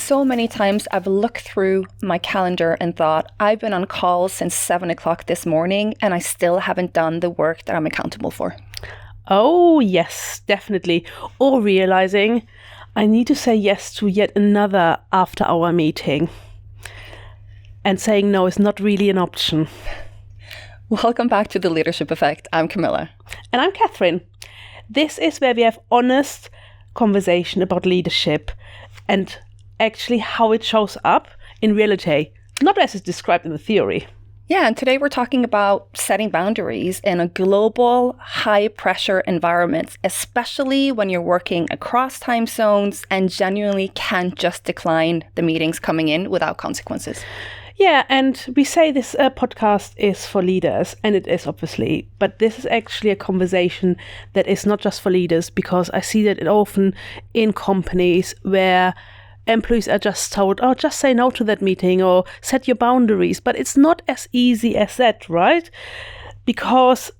so many times I've looked through my calendar and thought, I've been on calls since 7 o'clock this morning and I still haven't done the work that I'm accountable for. Oh, yes, definitely. Or realizing I need to say yes to yet another after-hour meeting. And saying no is not really an option. Welcome back to The Leadership Effect. I'm Camilla. And I'm Catherine. This is where we have honest conversation about leadership and actually how it shows up in reality, not as it's described in the theory. Yeah, and today we're talking about setting boundaries in a global, high-pressure environment, especially when you're working across time zones and genuinely can't just decline the meetings coming in without consequences. Yeah, and we say this podcast is for leaders, and it is obviously, but this is actually a conversation that is not just for leaders, because I see that often in companies where employees are just told, oh, just say no to that meeting or set your boundaries. But it's not as easy as that, right? Because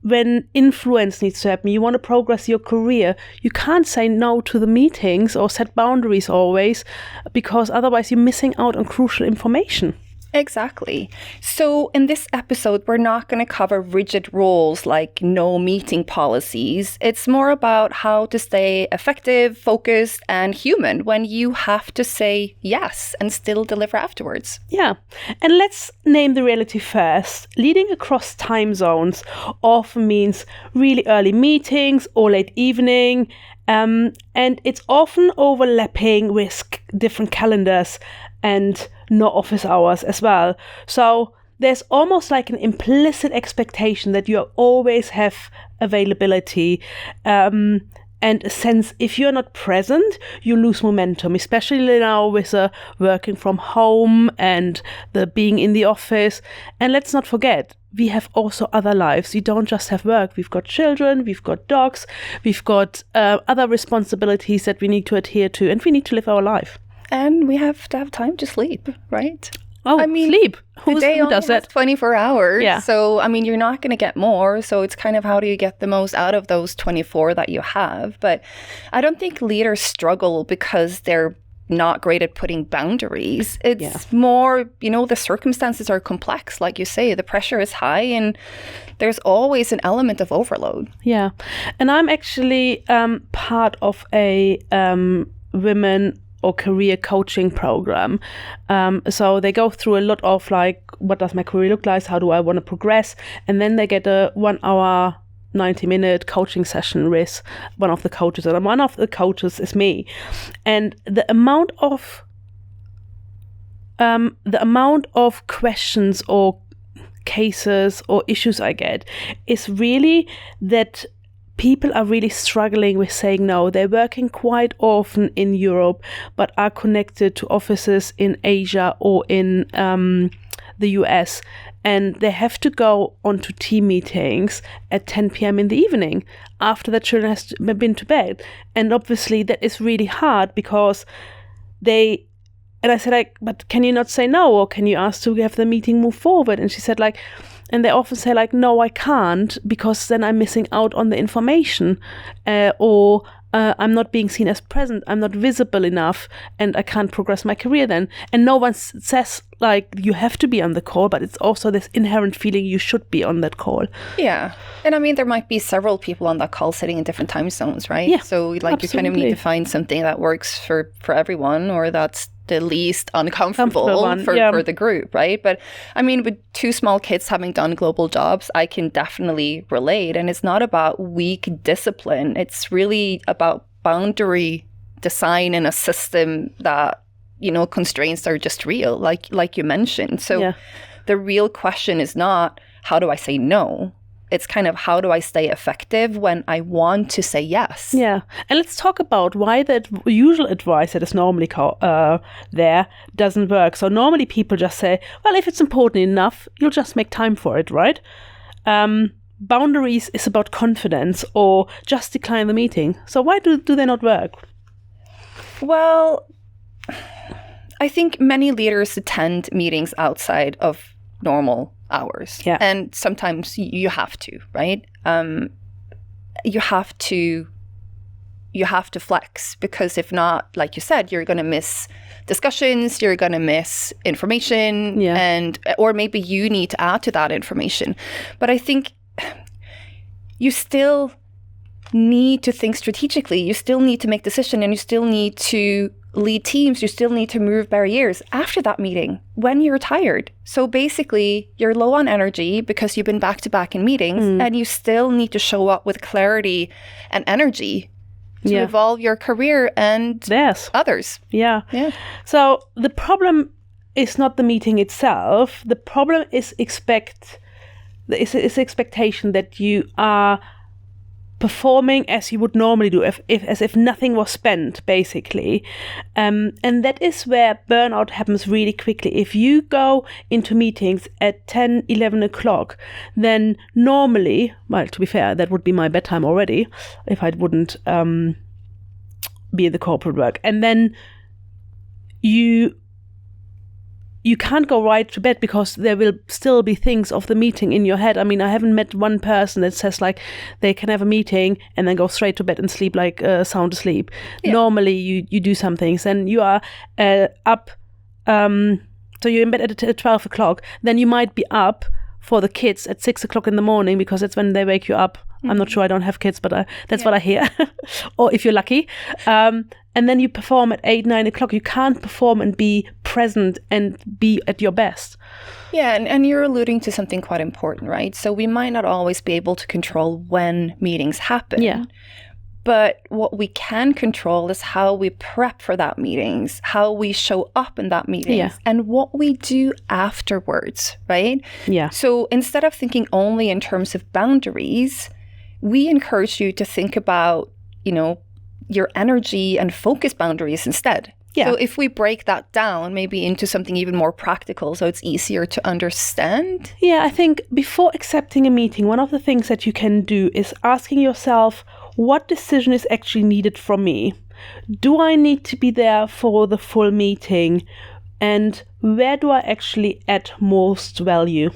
when influence needs to happen, you want to progress your career, you can't say no to the meetings or set boundaries always, because otherwise you're missing out on crucial information. Exactly. So in this episode, we're not going to cover rigid rules like no meeting policies. It's more about how to stay effective, focused, and human when you have to say yes and still deliver afterwards. Yeah. And let's name the reality first. Leading across time zones often means really early meetings or late evening. And it's often overlapping with different calendars and no office hours as well. So there's almost like an implicit expectation that you always have availability, and a sense if you're not present, you lose momentum, especially now with working from home and the being in the office. And let's not forget, we have also other lives. You don't just have work. We've got children, we've got dogs, we've got other responsibilities that we need to adhere to, and we need to live our life. And we have to have time to sleep, right? Oh, I mean, sleep. The day only does that? 24 hours. Yeah. So, I mean, you're not going to get more. So it's kind of how do you get the most out of those 24 that you have? But I don't think leaders struggle because they're not great at putting boundaries. It's more, the circumstances are complex. Like you say, the pressure is high and there's always an element of overload. Yeah. And I'm actually part of a women or career coaching program. So they go through a lot of like, what does my career look like? How do I want to progress? And then they get a 1 hour, 90-minute coaching session with one of the coaches. And one of the coaches is me. And the amount of questions or cases or issues I get is really that people are really struggling with saying no. They're working quite often in Europe, but are connected to offices in Asia or in the US. And they have to go onto team meetings at 10 p.m. in the evening after the children has been to bed. And obviously that is really hard because and I said, like, but can you not say no? Or can you ask to have the meeting move forward? And she said, like, and they often say, like, no, I can't, because then I'm missing out on the information, or I'm not being seen as present, I'm not visible enough, and I can't progress my career then. And no one says, like, you have to be on the call, but it's also this inherent feeling you should be on that call. Yeah. And I mean, there might be several people on that call sitting in different time zones, right? Yeah, so, like, absolutely. You kind of need to find something that works for everyone, or that's the least uncomfortable for the group, right? But I mean, with 2 small kids having done global jobs, I can definitely relate. And it's not about weak discipline. It's really about boundary design in a system that, constraints are just real, like you mentioned. So the real question is not, how do I say no? It's kind of, how do I stay effective when I want to say yes? Yeah. And let's talk about why that usual advice that is normally there doesn't work. So normally people just say, well, if it's important enough, you'll just make time for it, right? Boundaries is about confidence or just decline the meeting. So why do they not work? Well, I think many leaders attend meetings outside of normal hours. Yeah. And sometimes you have to, right? You have to you have to flex, because if not, like you said, you're going to miss discussions, you're going to miss information, or maybe you need to add to that information. But I think you still need to think strategically. You still need to make decisions, and you still need to lead teams. You still need to move barriers after that meeting when you're tired. So basically, you're low on energy because you've been back to back in meetings, and you still need to show up with clarity and energy to evolve your career and others. Yeah. So the problem is not the meeting itself. The problem is expectation that you are performing as you would normally do, as if nothing was spent, basically. And that is where burnout happens really quickly. If you go into meetings at 10, 11 o'clock, then normally, well, to be fair, that would be my bedtime already if I wouldn't be in the corporate work. And then you can't go right to bed because there will still be things of the meeting in your head. I mean, I haven't met one person that says like they can have a meeting and then go straight to bed and sleep like sound asleep. Yeah. Normally you do some things and you are up. So you're in bed at 12 o'clock. Then you might be up for the kids at 6 o'clock in the morning because that's when they wake you up. I'm not sure, I don't have kids, but that's what I hear. Or if you're lucky. And then you perform at 8, 9 o'clock. You can't perform and be present and be at your best. Yeah, and you're alluding to something quite important, right? So we might not always be able to control when meetings happen. Yeah. But what we can control is how we prep for that meetings, how we show up in that meetings, and what we do afterwards, right? Yeah. So instead of thinking only in terms of boundaries, we encourage you to think about, your energy and focus boundaries instead. Yeah. So if we break that down maybe into something even more practical so it's easier to understand. Yeah, I think before accepting a meeting, one of the things that you can do is asking yourself, what decision is actually needed from me? Do I need to be there for the full meeting? And where do I actually add most value?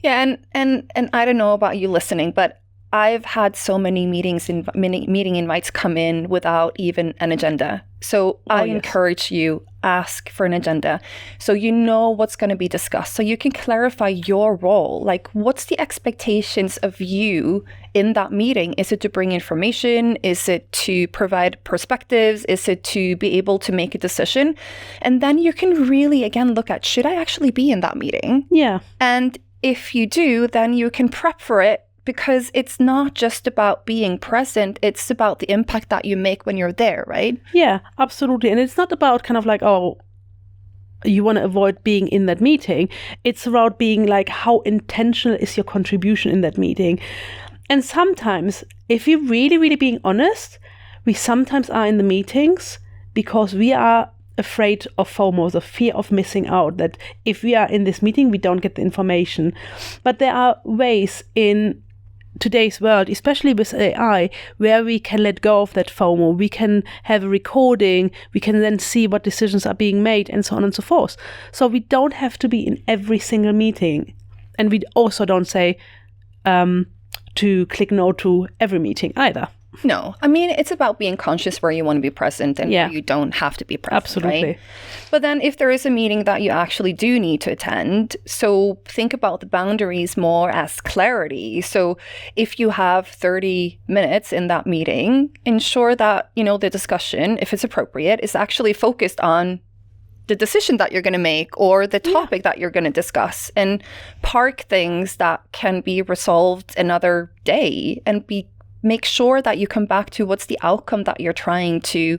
Yeah, and I don't know about you listening, but I've had so many meeting invites come in without even an agenda. So I encourage you, ask for an agenda so you know what's going to be discussed. So you can clarify your role. Like, what's the expectations of you in that meeting? Is it to bring information? Is it to provide perspectives? Is it to be able to make a decision? And then you can really, again, look at, should I actually be in that meeting? Yeah. And if you do, then you can prep for it. Because it's not just about being present, it's about the impact that you make when you're there, right? Yeah, absolutely. And it's not about kind of like, oh, you want to avoid being in that meeting. It's about being like, how intentional is your contribution in that meeting? And sometimes, if you're really, really being honest, we sometimes are in the meetings because we are afraid of FOMO, the fear of missing out, that if we are in this meeting, we don't get the information. But there are ways in today's world, especially with AI, where we can let go of that FOMO. We can have a recording, we can then see what decisions are being made, and so on and so forth. So we don't have to be in every single meeting. And we also don't say to click no to every meeting either. No, I mean, it's about being conscious where you want to be present and where you don't have to be present. Absolutely. Right? But then if there is a meeting that you actually do need to attend, so think about the boundaries more as clarity. So if you have 30 minutes in that meeting, ensure that, the discussion, if it's appropriate, is actually focused on the decision that you're going to make or the topic that you're going to discuss, and park things that can be resolved another day and make sure that you come back to what's the outcome that you're trying to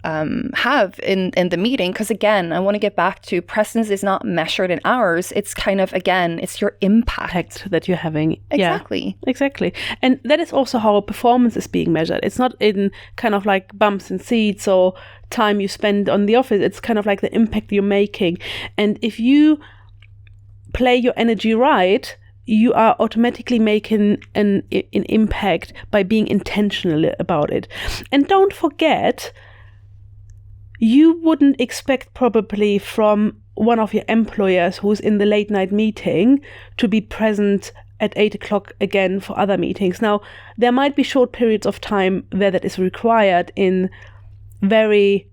have in the meeting. Because again, I want to get back to presence is not measured in hours. It's kind of, again, it's your impact that you're having. Exactly. Yeah, exactly. And that is also how performance is being measured. It's not in kind of like bumps and seats or time you spend on the office. It's kind of like the impact you're making. And if you play your energy right, you are automatically making an impact by being intentional about it. And don't forget, you wouldn't expect probably from one of your employers who's in the late night meeting to be present at 8 o'clock again for other meetings. Now, there might be short periods of time where that is required in very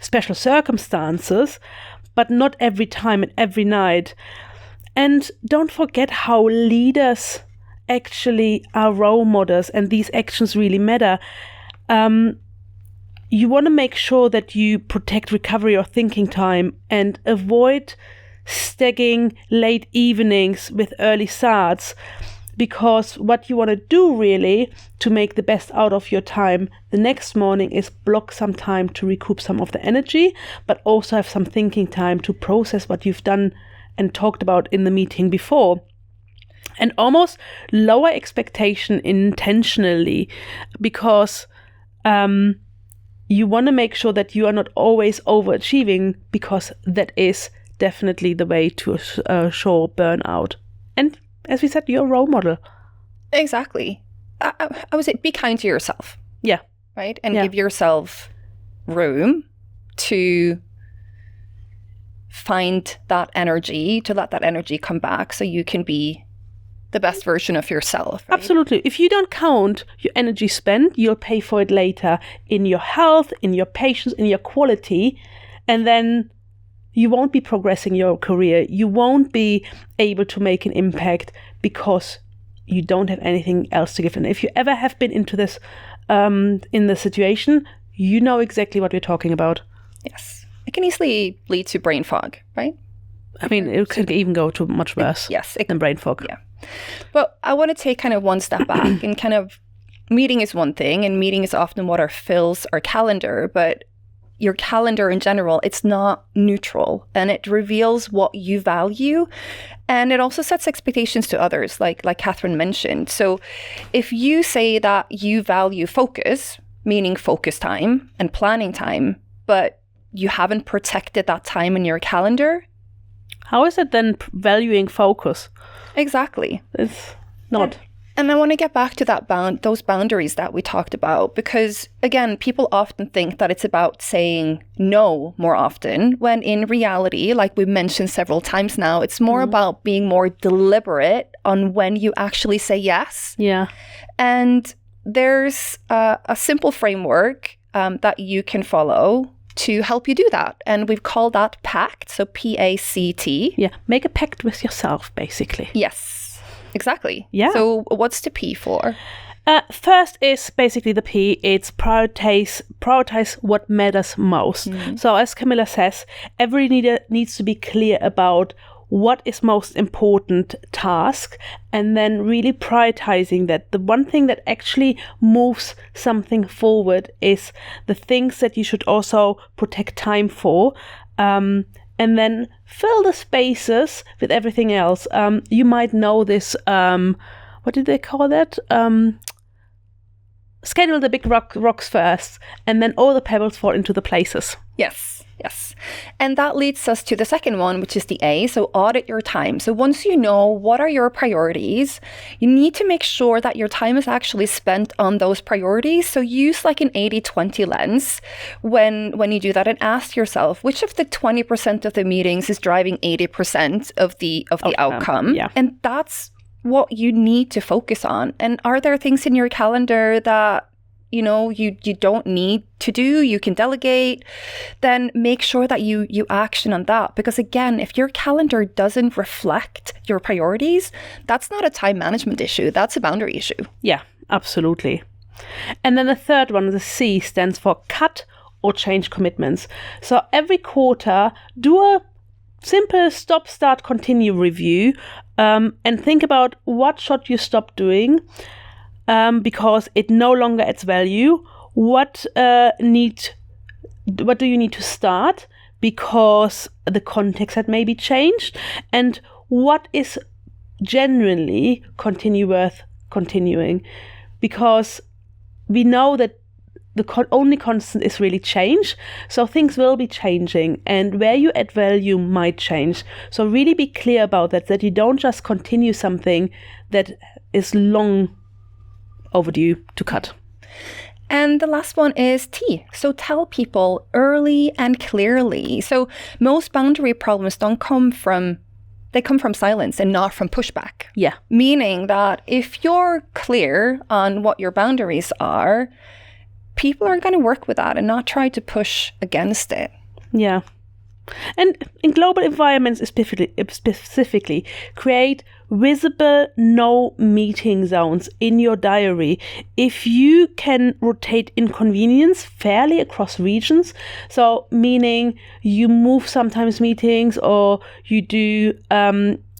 special circumstances, but not every time and every night. And don't forget how leaders actually are role models, and these actions really matter. You want to make sure that you protect recovery or thinking time and avoid staggering late evenings with early starts, because what you want to do really to make the best out of your time the next morning is block some time to recoup some of the energy, but also have some thinking time to process what you've done and talked about in the meeting before. And almost lower expectation intentionally, because you want to make sure that you are not always overachieving, because that is definitely the way to show burnout. And as we said, you're a role model. Exactly. I would say be kind to yourself. Yeah. Right? And give yourself room to find that energy, to let that energy come back so you can be the best version of yourself. Right? Absolutely. If you don't count your energy spent, you'll pay for it later in your health, in your patience, in your quality, and then you won't be progressing your career. You won't be able to make an impact because you don't have anything else to give. And if you ever have been into this, in the situation, you know exactly what we're talking about. Yes. It can easily lead to brain fog, right? I mean, it could even go to much worse than brain fog. Yeah. But I want to take kind of one step back and kind of, meeting is one thing, and meeting is often what fills our calendar, but your calendar in general, it's not neutral, and it reveals what you value, and it also sets expectations to others, like Catherine mentioned. So if you say that you value focus, meaning focus time and planning time, but you haven't protected that time in your calendar, how is it then valuing focus? Exactly. It's not. And I want to get back to those boundaries that we talked about, because again, people often think that it's about saying no more often, when in reality, like we mentioned several times now, it's more about being more deliberate on when you actually say yes. Yeah. And there's a simple framework that you can follow to help you do that. And we've called that PACT, so PACT. Yeah, make a pact with yourself, basically. Yes, exactly. Yeah. So what's the P for? First is basically the P. It's prioritize what matters most. So as Camilla says, every leader needs to be clear about what is most important task, and then really prioritizing that. The one thing that actually moves something forward is the things that you should also protect time for, and then fill the spaces with everything else. You might know this, what did they call that? Schedule the big rocks first, and then all the pebbles fall into the places. Yes. And that leads us to the second one, which is the A, so audit your time. So once you know what are your priorities, you need to make sure that your time is actually spent on those priorities. So use like an 80-20 lens when you do that, and ask yourself, which of the 20% of the meetings is driving 80% of the outcome? Yeah. And that's what you need to focus on. And are there things in your calendar that you don't need to do, you can delegate? Then make sure that you action on that. Because again, if your calendar doesn't reflect your priorities, that's not a time management issue, that's a boundary issue. Yeah, absolutely. And then the third one, the C, stands for cut or change commitments. So every quarter, do a simple stop, start, continue review, and think about what should you stop doing, because it no longer adds value. What do you need to start because the context had maybe changed, and what is genuinely worth continuing, because we know that the only constant is really change. So things will be changing, and where you add value might change. So really be clear about that you don't just continue something that is long overdue to cut. And the last one is T. So tell people early and clearly. So most boundary problems don't come from they come from silence and not from pushback. Yeah. Meaning that if you're clear on what your boundaries are, people are going to work with that and not try to push against it. Yeah. And in global environments specifically, create visible no meeting zones in your diary. If you can rotate inconvenience fairly across regions, so meaning you move sometimes meetings, or you do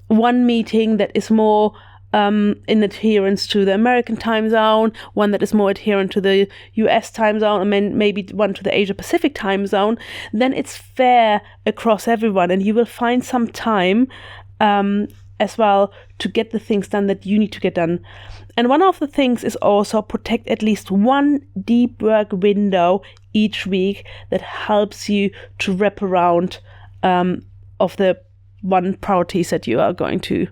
one meeting that is more in adherence to the American time zone, one that is more adherent to the US time zone, and then maybe one to the Asia Pacific time zone, then it's fair across everyone, and you will find some time as well to get the things done that you need to get done. And one of the things is also protect at least one deep work window each week that helps you to wrap around of the one priorities that you are going to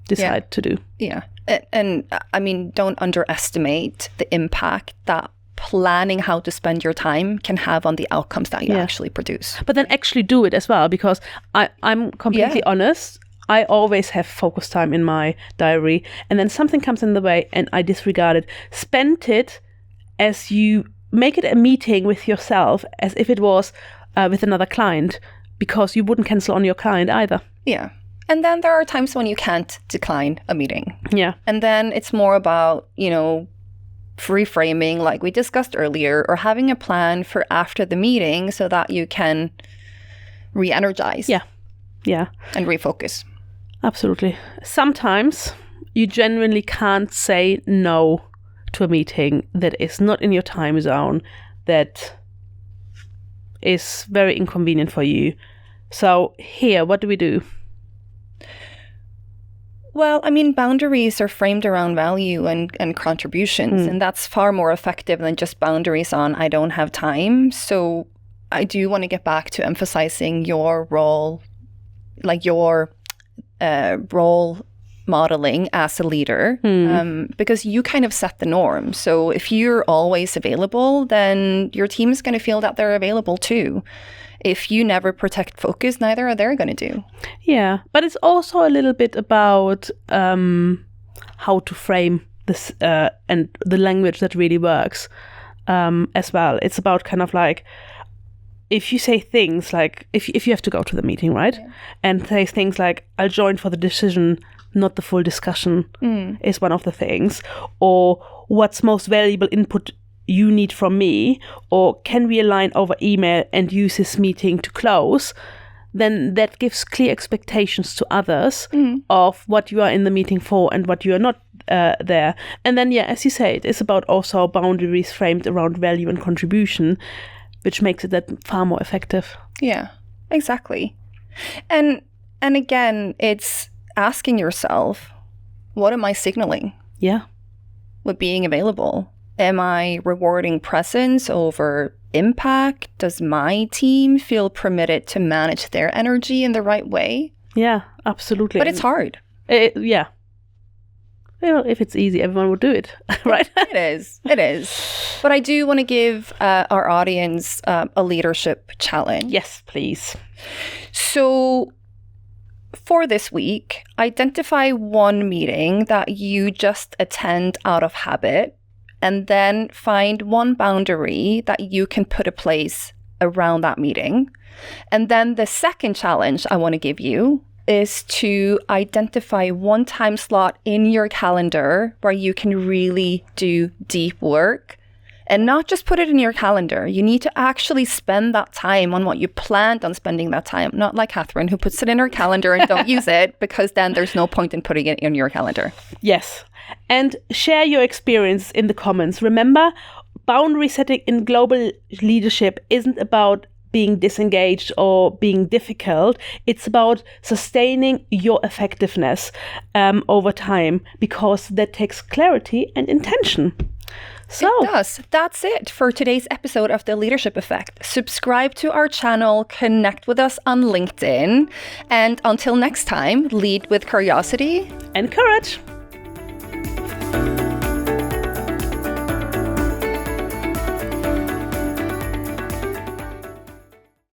decide to do. Yeah. And I mean, don't underestimate the impact that planning how to spend your time can have on the outcomes that you actually produce. But then actually do it as well, because I'm completely honest. I always have focus time in my diary, and then something comes in the way and I disregard it. Spend it as you make it a meeting with yourself, as if it was with another client, because you wouldn't cancel on your client either. Yeah. And then there are times when you can't decline a meeting. Yeah. And then it's more about, reframing, like we discussed earlier, or having a plan for after the meeting so that you can re-energize. Yeah. Yeah. And refocus. Absolutely. Sometimes you genuinely can't say no to a meeting that is not in your time zone, that is very inconvenient for you. So here, what do we do? Well, I mean, boundaries are framed around value and contributions, and that's far more effective than just boundaries on I don't have time. So I do want to get back to emphasizing your role, like your role modeling as a leader, because you kind of set the norm. So if you're always available, then your team is going to feel that they're available too. If you never protect focus, neither are they going to do. Yeah, but it's also a little bit about how to frame this and the language that really works as well. It's about kind of like, if you say things like, if you have to go to the meeting, right? Yeah. And say things like, I'll join for the decision, not the full discussion, is one of the things. Or what's most valuable input you need from me, or can we align over email and use this meeting to close, then that gives clear expectations to others of what you are in the meeting for and what you are not there. And then, as you say, it is about also boundaries framed around value and contribution, which makes it that far more effective. Yeah, exactly. And again, it's asking yourself, what am I signaling? Yeah. With being available? Am I rewarding presence over impact? Does my team feel permitted to manage their energy in the right way? Yeah, absolutely. But it's hard. Yeah. Well, if it's easy, everyone would do it, right? It is. But I do want to give our audience a leadership challenge. Yes, please. So for this week, identify one meeting that you just attend out of habit, and then find one boundary that you can put in place around that meeting. And then the second challenge I want to give you is to identify one time slot in your calendar where you can really do deep work, and not just put it in your calendar. You need to actually spend that time on what you planned on spending that time. Not like Catherine, who puts it in her calendar and don't use it, because then there's no point in putting it in your calendar. Yes. And share your experience in the comments. Remember, boundary setting in global leadership isn't about being disengaged or being difficult. It's about sustaining your effectiveness over time, because that takes clarity and intention. So it does. That's it for today's episode of The Leadership Effect. Subscribe to our channel, connect with us on LinkedIn, and until next time, lead with curiosity and courage.